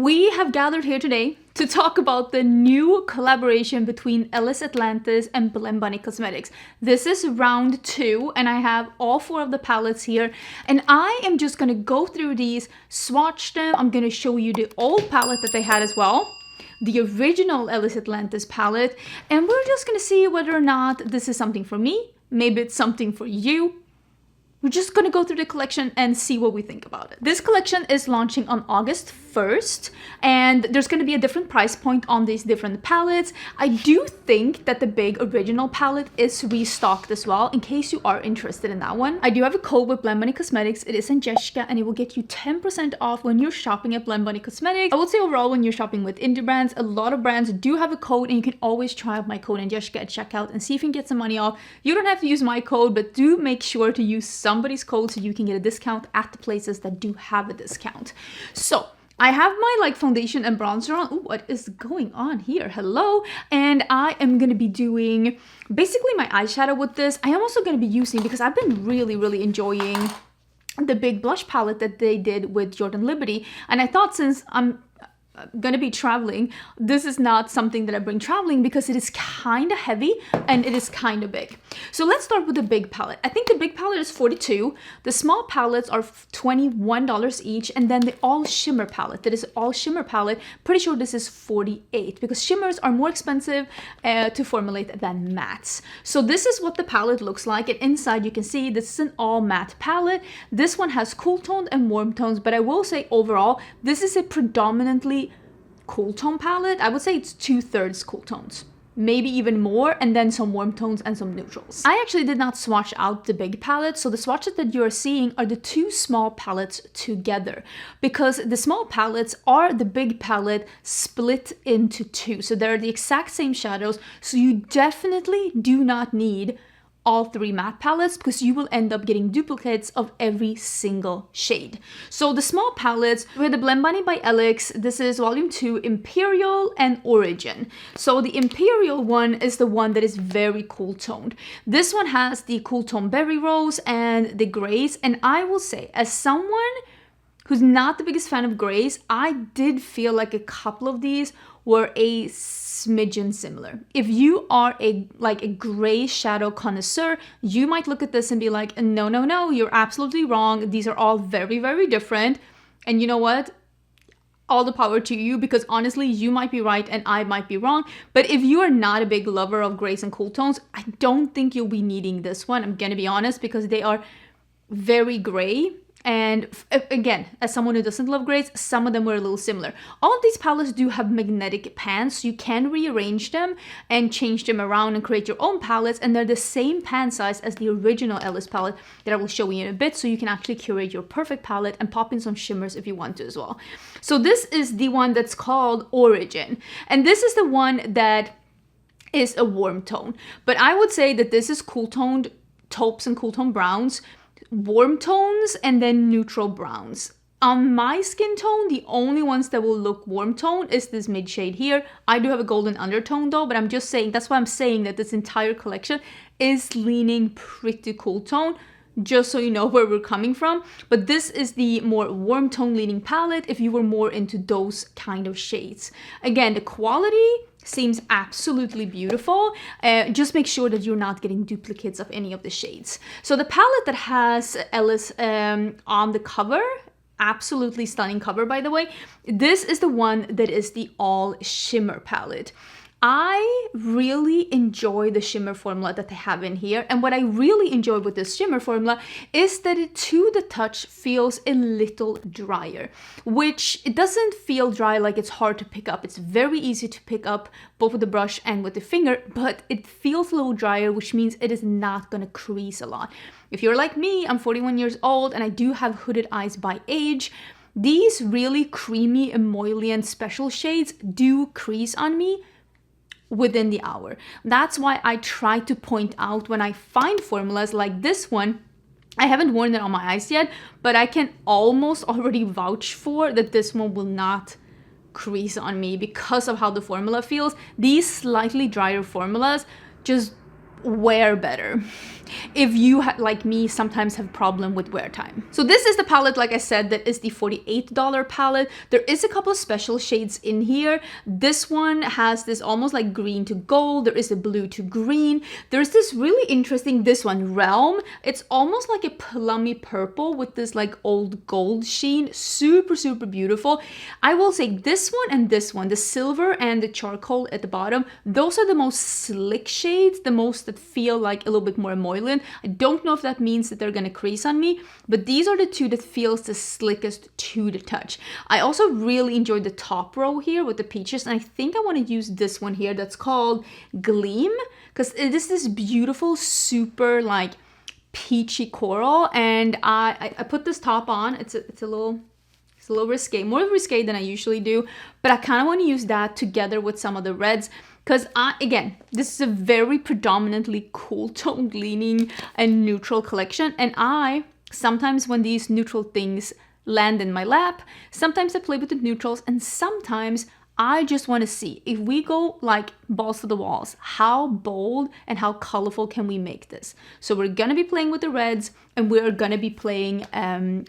we have gathered here today to talk about the new collaboration between Ellis, Atlantis and Gourmande Cosmetics. This is round 2 and I have all 4 of the palettes here, and I am just gonna go through these, swatch them. I'm gonna show you the old palette that they had as well, the original Ellis Atlantis palette, and we're just gonna see whether or not this is something for me, maybe it's something for you. We're just gonna go through the collection and see what we think about it. This collection is launching on August 1st, and there's gonna be a different price point on these different palettes. I do think that the big original palette is restocked as well, in case you are interested in that one. I do have a code with Gourmande Cosmetics. It is Angelica, and it will get you 10% off when you're shopping at Gourmande Cosmetics. I would say overall, when you're shopping with indie brands, a lot of brands do have a code, and you can always try out my code Angelica at checkout and see if you can get some money off. You don't have to use my code, but do make sure to use somebody's code so you can get a discount at the places that do have a discount. So I have my foundation and bronzer on. Ooh, what is going on here? Hello. And I am going to be doing basically my eyeshadow with this. I am also going to be using, because I've been really enjoying the big blush palette that they did with Jordan Liberty. And I thought, since I'm gonna be traveling, this is not something that I bring traveling because it is kind of heavy and it is kind of big. So let's start with the big palette. I think the big palette is $42. The small palettes are $21 each, and then the all shimmer palette, that is all shimmer palette, pretty sure this is $48 because shimmers are more expensive to formulate than mattes. So this is what the palette looks like, and inside you can see this is an all matte palette. This one has cool toned and warm tones, but I will say overall this is a predominantly cool tone palette. I would say it's 2/3 cool tones, maybe even more, and then some warm tones and some neutrals. I actually did not swatch out the big palette, so the swatches that you're seeing are the 2 small palettes together, because the small palettes are the big palette split into 2, so they're the exact same shadows. So you definitely do not need all 3 matte palettes, because you will end up getting duplicates of every single shade. So the small palettes, we have the Gourmande by Ellis. This is volume 2, Imperial and Origin. So the Imperial one is the one that is very cool toned. This one has the cool tone berry rose and the grays, and I will say, as someone who's not the biggest fan of grays, I did feel like a couple of these were a smidgen similar. If you are a gray shadow connoisseur, you might look at this and be like, no, you're absolutely wrong. These are all very different. And you know what? All the power to you, because honestly, you might be right and I might be wrong. But if you are not a big lover of grays and cool tones, I don't think you'll be needing this one. I'm gonna be honest, because they are very gray. And again, as someone who doesn't love grays, some of them were a little similar. All of these palettes do have magnetic pans, so you can rearrange them and change them around and create your own palettes, and they're the same pan size as the original Ellis palette that I will show you in a bit, so you can actually curate your perfect palette and pop in some shimmers if you want to as well. So this is the one that's called Origin, and this is the one that is a warm tone. But I would say that this is cool toned taupes and cool tone browns, warm tones, and then neutral browns. On my skin tone, the only ones that will look warm tone is this mid shade here. I do have a golden undertone though, but I'm just saying, that's why I'm saying that this entire collection is leaning pretty cool tone, just so you know where we're coming from. But this is the more warm tone leaning palette if you were more into those kind of shades. Again, the quality seems absolutely beautiful. Just make sure that you're not getting duplicates of any of the shades. So the palette that has Ellis on the cover, absolutely stunning cover by the way, this is the one that is the all shimmer palette. I really enjoy the shimmer formula that they have in here, and what I really enjoy with this shimmer formula is that it to the touch feels a little drier, which it doesn't feel dry like it's hard to pick up. It's very easy to pick up both with the brush and with the finger, but it feels a little drier, which means it is not gonna crease a lot. If you're like me, I'm 41 years old and I do have hooded eyes by age. These really creamy emollient special shades do crease on me within the hour. That's why I try to point out when I find formulas like this one. I haven't worn it on my eyes yet, but I can almost already vouch for that this one will not crease on me because of how the formula feels. These slightly drier formulas just wear better. If you, like me, sometimes have problem with wear time. So this is the palette, like I said, that is the $48 palette. There is a couple of special shades in here. This one has this almost like green to gold. There is a blue to green. There's this really interesting, this one, Realm. It's almost like a plummy purple with this like old gold sheen. Super, super beautiful. I will say this one and this one, the silver and the charcoal at the bottom, those are the most slick shades, the most that feel like a little bit more emollient. I don't know if that means that they're gonna crease on me, but these are the two that feels the slickest to the touch. I also really enjoyed the top row here with the peaches, and I think I want to use this one here that's called Gleam, because it is this beautiful, super like peachy coral, and I put this top on. It's a little risque, more risque than I usually do, but I kind of want to use that together with some of the reds. Because again, this is a very predominantly cool tone leaning and neutral collection. And sometimes when these neutral things land in my lap, sometimes I play with the neutrals, and sometimes I just want to see, if we go like balls to the walls, how bold and how colorful can we make this? So we're going to be playing with the reds, and we're going to be playing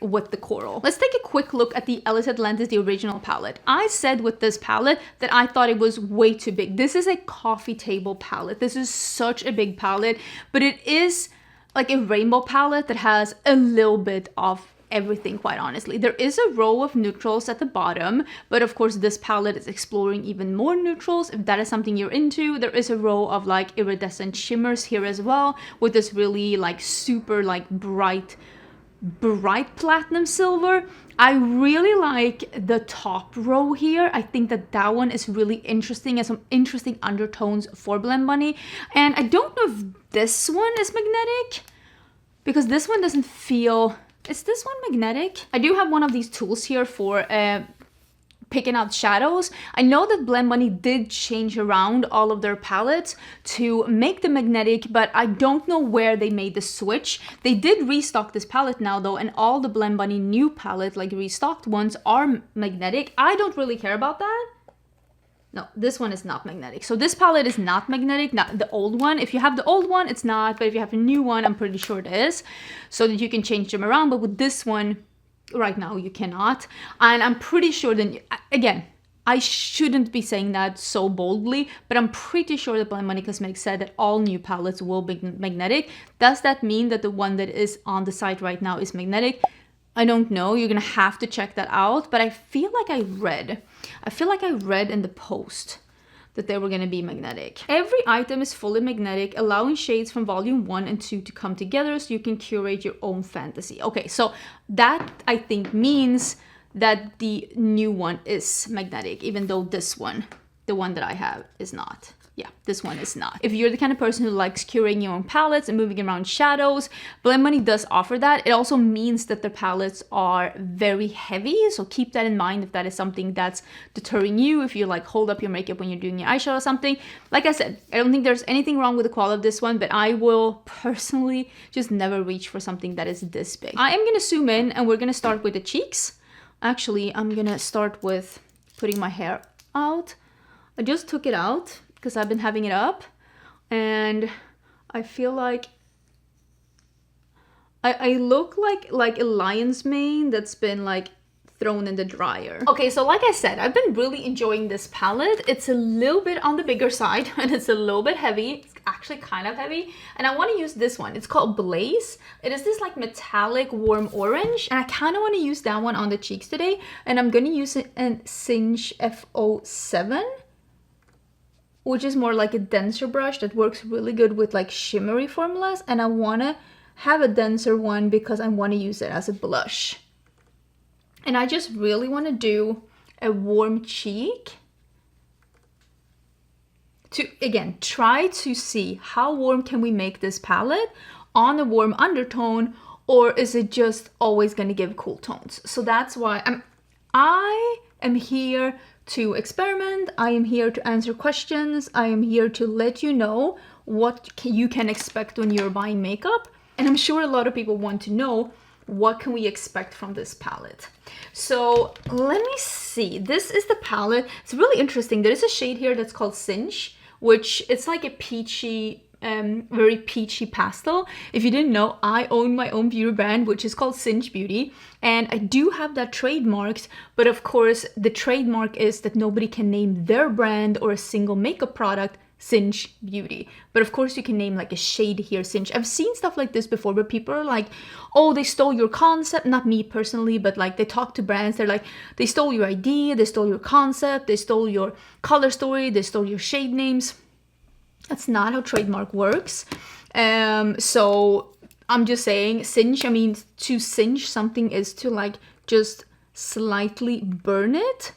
with the coral. Let's take a quick look at the Ellis Atlantis, the original palette. I said with this palette that I thought it was way too big. This is a coffee table palette. This is such a big palette, but it is like a rainbow palette that has a little bit of everything, quite honestly. There is a row of neutrals at the bottom, but of course this palette is exploring even more neutrals. If that is something you're into, there is a row of like iridescent shimmers here as well, with this really like super like bright platinum silver. I really like the top row here. I think that that one is really interesting and some interesting undertones for Blend Bunny. And I don't know if this one is magnetic, because this one doesn't feel... Is this one magnetic? I do have one of these tools here for picking out shadows. I know that Blend Bunny did change around all of their palettes to make them magnetic, but I don't know where they made the switch. They did restock this palette now though, and all the Blend Bunny new palette, like restocked ones, are magnetic. I don't really care about that. No, this one is not magnetic. So this palette is not magnetic, not the old one. If you have the old one, it's not, but if you have a new one, I'm pretty sure it is, so that you can change them around. But with this one, right now, you cannot. And I'm pretty sure that, again, I shouldn't be saying that so boldly, but I'm pretty sure that Nomad Cosmetics said that all new palettes will be magnetic. Does that mean that the one that is on the site right now is magnetic? I don't know. You're gonna have to check that out, but I feel like I read in the post that they were gonna be magnetic. Every item is fully magnetic, allowing shades from volume 1 and 2 to come together so you can curate your own fantasy. Okay, so that I think means that the new one is magnetic, even though this one, the one that I have, is not. Yeah, this one is not. If you're the kind of person who likes curating your own palettes and moving around shadows, Blend Bunny does offer that. It also means that their palettes are very heavy, so keep that in mind if that is something that's deterring you, if you like hold up your makeup when you're doing your eyeshadow or something. Like I said, I don't think there's anything wrong with the quality of this one, but I will personally just never reach for something that is this big. I am gonna zoom in and we're gonna start with the cheeks. Actually, I'm gonna start with putting my hair out. I just took it out because I've been having it up, and I feel like I look like a lion's mane that's been like thrown in the dryer. Okay, so like I said, I've been really enjoying this palette. It's a little bit on the bigger side and it's a little bit heavy. It's actually kind of heavy, and I want to use this one. It's called Blaze. It is this like metallic warm orange, and I kind of want to use that one on the cheeks today, and I'm gonna use it in Singe F07, which is more like a denser brush that works really good with like shimmery formulas, and I want to have a denser one because I want to use it as a blush. And I just really want to do a warm cheek to, again, try to see how warm can we make this palette on a warm undertone, or is it just always going to give cool tones? So that's why I am here to experiment. I am here to answer questions. I am here to let you know what you can expect when you're buying makeup. And I'm sure a lot of people want to know, what can we expect from this palette? So let me see. This is the palette. It's really interesting. There is a shade here that's called Singe, which it's like a peachy very peachy pastel. If you didn't know, I own my own beauty brand, which is called Singe Beauty, and I do have that trademarked, but of course the trademark is that nobody can name their brand or a single makeup product Singe Beauty. But of course you can name like a shade here, Singe. I've seen stuff like this before where people are like, oh, they stole your concept. Not me personally, but like they talk to brands. They're like, they stole your idea, they stole your concept, they stole your color story, they stole your shade names. That's not how trademark works. So I'm just saying, singe, I mean, to singe something is to like just slightly burn it.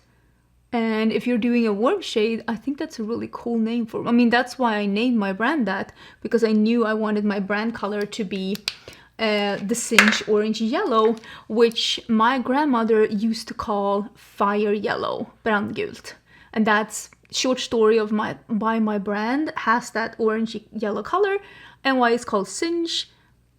And if you're doing a warm shade, I think that's a really cool name for it. I mean, that's why I named my brand that, because I knew I wanted my brand color to be the Singe Orange Yellow, which my grandmother used to call fire yellow, brandgult. And that's short story of why my brand has that orange yellow color and why it's called Singe.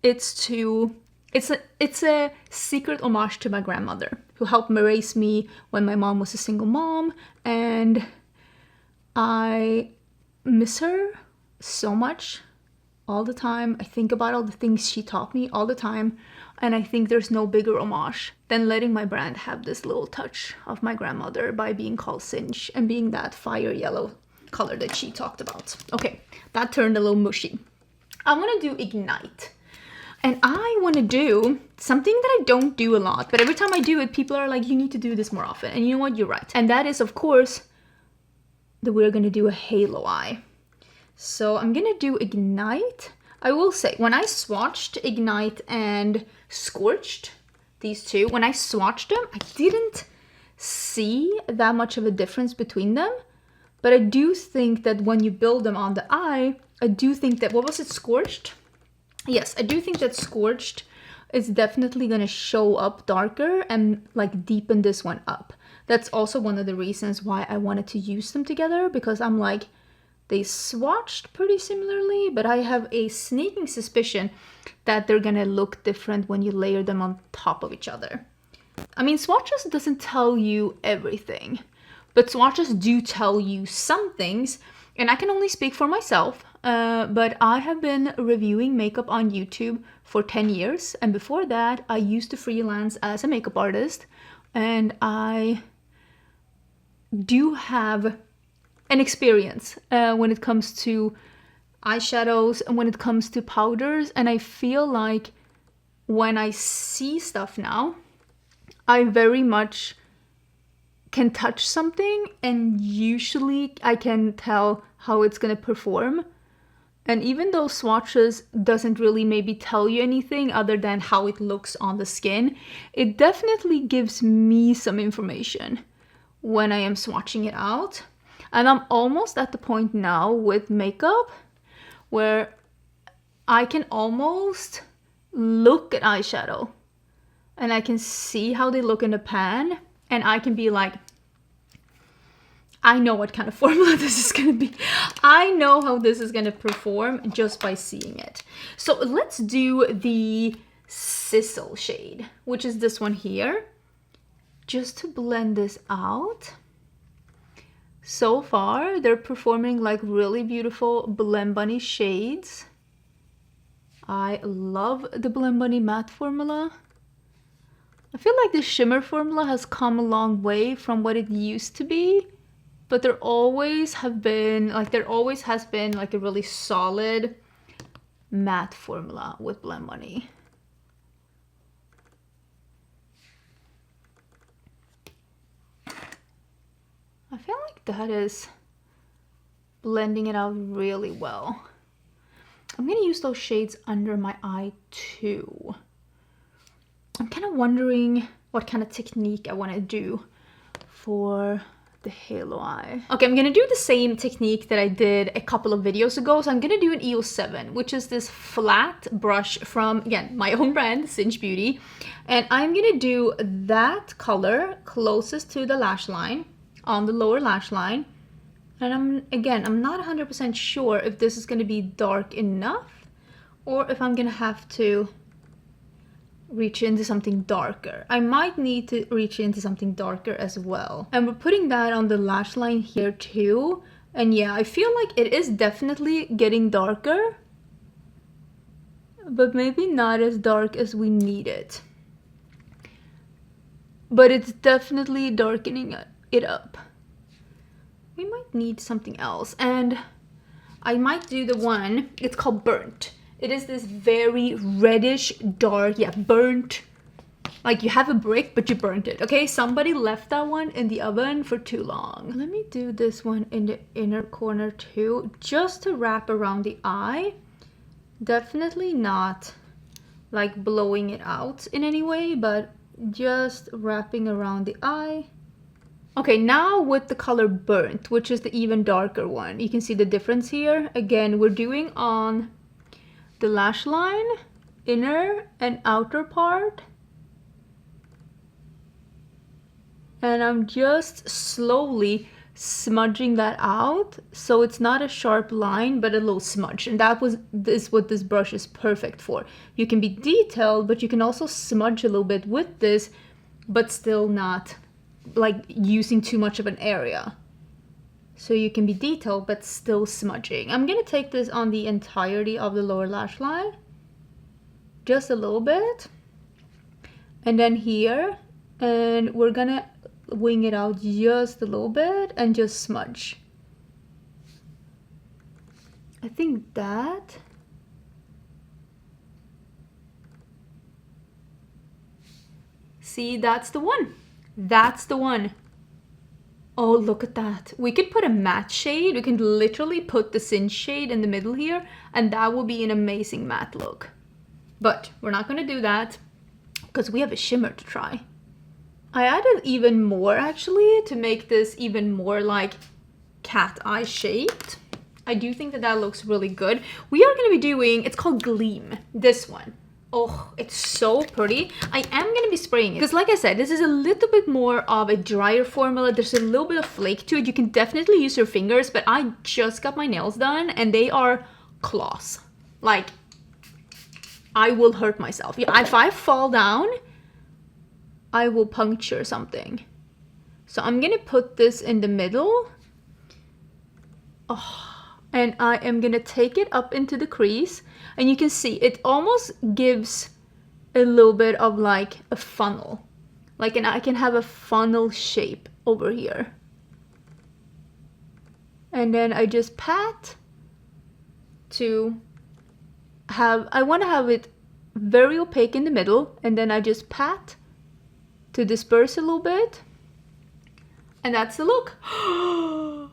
It's a secret homage to my grandmother, who helped me raise me when my mom was a single mom, and I miss her so much all the time. I think about all the things she taught me all the time, and I think there's no bigger homage than letting my brand have this little touch of my grandmother by being called Singe and being that fire yellow color that she talked about. Okay, that turned a little mushy. I want to do Ignite. And I want to do something that I don't do a lot, but every time I do it, people are like, you need to do this more often. And you know what? You're right. And that is, of course, that we're going to do a halo eye. So I'm going to do Ignite. I will say, when I swatched Ignite and Scorched, these two, when I swatched them, I didn't see that much of a difference between them. But I do think that when you build them on the eye, I do think that, what was it, Scorched? Yes, I do think that Scorched is definitely going to show up darker and like deepen this one up. That's also one of the reasons why I wanted to use them together, because I'm like, they swatched pretty similarly, but I have a sneaking suspicion that they're going to look different when you layer them on top of each other. I mean, swatches doesn't tell you everything, but swatches do tell you some things, and I can only speak for myself. But I have been reviewing makeup on YouTube for 10 years. And before that, I used to freelance as a makeup artist. And I do have an experience when it comes to eyeshadows and when it comes to powders. And I feel like when I see stuff now, I very much can touch something. And usually I can tell how it's going to perform. And even though swatches doesn't really maybe tell you anything other than how it looks on the skin, it definitely gives me some information when I am swatching it out. And I'm almost at the point now with makeup where I can almost look at eyeshadow and I can see how they look in the pan, and I can be like, I know what kind of formula this is going to be. I know how this is going to perform just by seeing it. So let's do the Sizzle shade, which is this one here, just to blend this out. So far, they're performing like really beautiful Blend Bunny shades. I love the Blend Bunny matte formula. I feel like the shimmer formula has come a long way from what it used to be. But there always has been like a really solid matte formula with Blend Bunny. I feel like that is blending it out really well. I'm gonna use those shades under my eye too. I'm kind of wondering what kind of technique I want to do for the halo eye. Okay, I'm gonna do the same technique that I did a couple of videos ago. So I'm gonna do an EO7, which is this flat brush from, again, my own brand, Singe Beauty. And I'm gonna do that color closest to the lash line, on the lower lash line. And I'm not 100% sure if this is gonna be dark enough or if I'm gonna have to reach into something darker. I might need to reach into something darker as well. And we're putting that on the lash line here too, And yeah, I feel like it is definitely getting darker, but maybe not as dark as we need it. But it's definitely darkening it up. We might need something else. And I might do the one, it's called Burnt. It is this very reddish, dark, yeah, burnt. Like you have a brick, but you burnt it, okay? Somebody left that one in the oven for too long. Let me do this one in the inner corner too, just to wrap around the eye. Definitely not like blowing it out in any way, but just wrapping around the eye. Okay, now with the color Burnt, which is the even darker one, you can see the difference here. Again, we're doing on the lash line, inner and outer part. And I'm just slowly smudging that out, so it's not a sharp line, but a little smudge. And that is what this brush is perfect for. You can be detailed, but you can also smudge a little bit with this, but still not like using too much of an area. So you can be detailed, but still smudging. I'm gonna take this on the entirety of the lower lash line, just a little bit. And then here, and we're gonna wing it out just a little bit and just smudge. I think that. See, that's the one. That's the one. Oh, look at that. We could put a matte shade. We can literally put the cinch shade in the middle here, and that will be an amazing matte look. But we're not gonna do that because we have a shimmer to try. I added even more actually to make this even more like cat eye shaped. I do think that that looks really good. We are going to be doing, it's called Gleam, this one. Oh, it's so pretty. I am going to be spraying it because like I said, this is a little bit more of a drier formula. There's a little bit of flake to it. You can definitely use your fingers, but I just got my nails done and they are claws. Like, I will hurt myself. If I fall down, I will puncture something. So I'm gonna put this in the middle. Oh, and I am gonna take it up into the crease. And you can see it almost gives a little bit of like a funnel. Like, and I can have a funnel shape over here. And then I just pat to have, I wanna have it very opaque in the middle. And then I just pat to disperse a little bit, and that's the look. Oh,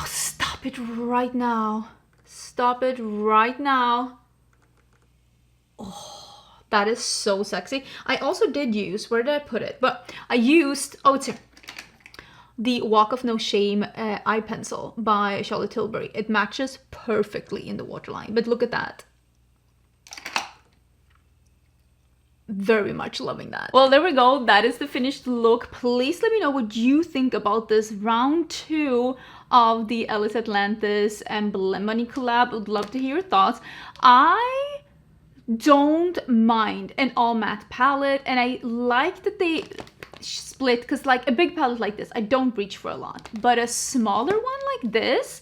stop it right now. Stop it right now. Oh, that is so sexy. I also did use, where did I put it? But I used, oh, it's here. The Walk of No Shame eye pencil by Charlotte Tilbury. It matches perfectly in the waterline, but look at that. Very much loving that. Well, there we go. That is the finished look. Please let me know what you think about this round 2 of the Ellis Atlantis and Belembani collab. Would love to hear your thoughts. I don't mind an all matte palette, and I like that they split, because like a big palette like this, I don't reach for a lot, but a smaller one like this,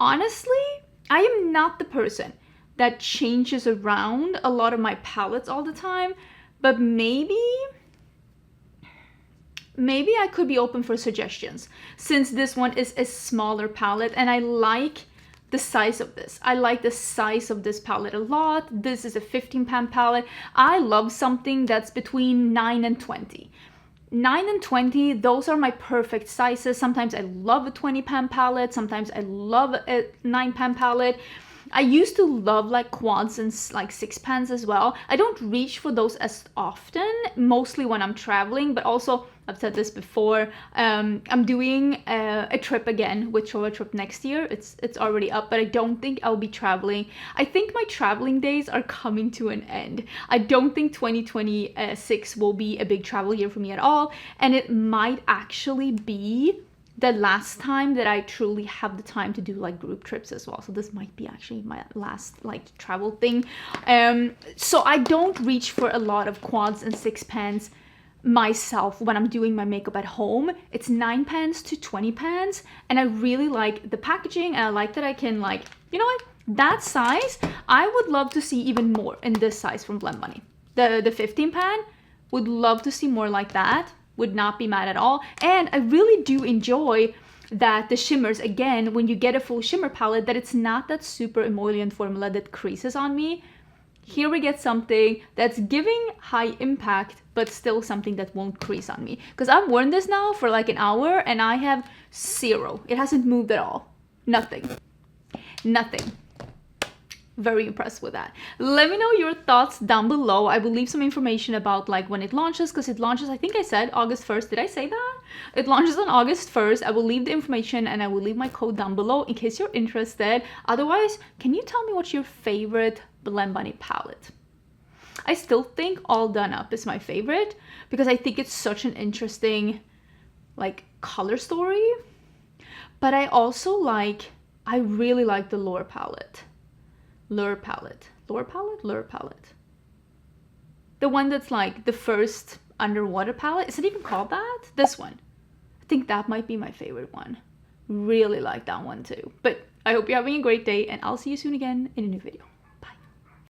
honestly, I am not the person that changes around a lot of my palettes all the time. But maybe I could be open for suggestions, since this one is a smaller palette and I like the size of this. I like the size of this palette a lot. This is a 15-pan palette. I love something that's between 9 and 20. 9 and 20, those are my perfect sizes. Sometimes I love a 20-pan palette. Sometimes I love a 9-pan palette. I used to love like quads and like 6-pans as well. I don't reach for those as often, mostly when I'm traveling, but also I've said this before, I'm doing a trip again with Trova Trip next year. It's already up, but I don't think I'll be traveling. I think my traveling days are coming to an end. I don't think 2026 will be a big travel year for me at all, and it might actually be the last time that I truly have the time to do like group trips as well. So this might be actually my last like travel thing. So I don't reach for a lot of quads and 6-pans myself when I'm doing my makeup at home. It's 9 pans to 20 pans, and I really like the packaging, and I like that I can, like, you know what, that size, I would love to see even more in this size from Blend Bunny. The 15 pan, would love to see more like that, would not be mad at all. And I really do enjoy that the shimmers, again, when you get a full shimmer palette, that it's not that super emollient formula that creases on me. Here we get something that's giving high impact, but still something that won't crease on me. Because I've worn this now for like an hour and I have zero. It hasn't moved at all. Nothing. Nothing. Very impressed with that. Let me know your thoughts down below. I will leave some information about like when it launches, because it launches, I think I said August 1st. Did I say that? It launches on August 1st. I will leave the information and I will leave my code down below in case you're interested. Otherwise, can you tell me what's your favorite Blend Bunny palette? I still think All Done Up is my favorite because I think it's such an interesting like color story. But I also like, I really like the Lure palette. Lure palette. Lure palette? Lure palette. The one that's like the first underwater palette. Is it even called that? This one. I think that might be my favorite one. Really like that one too. But I hope you're having a great day and I'll see you soon again in a new video.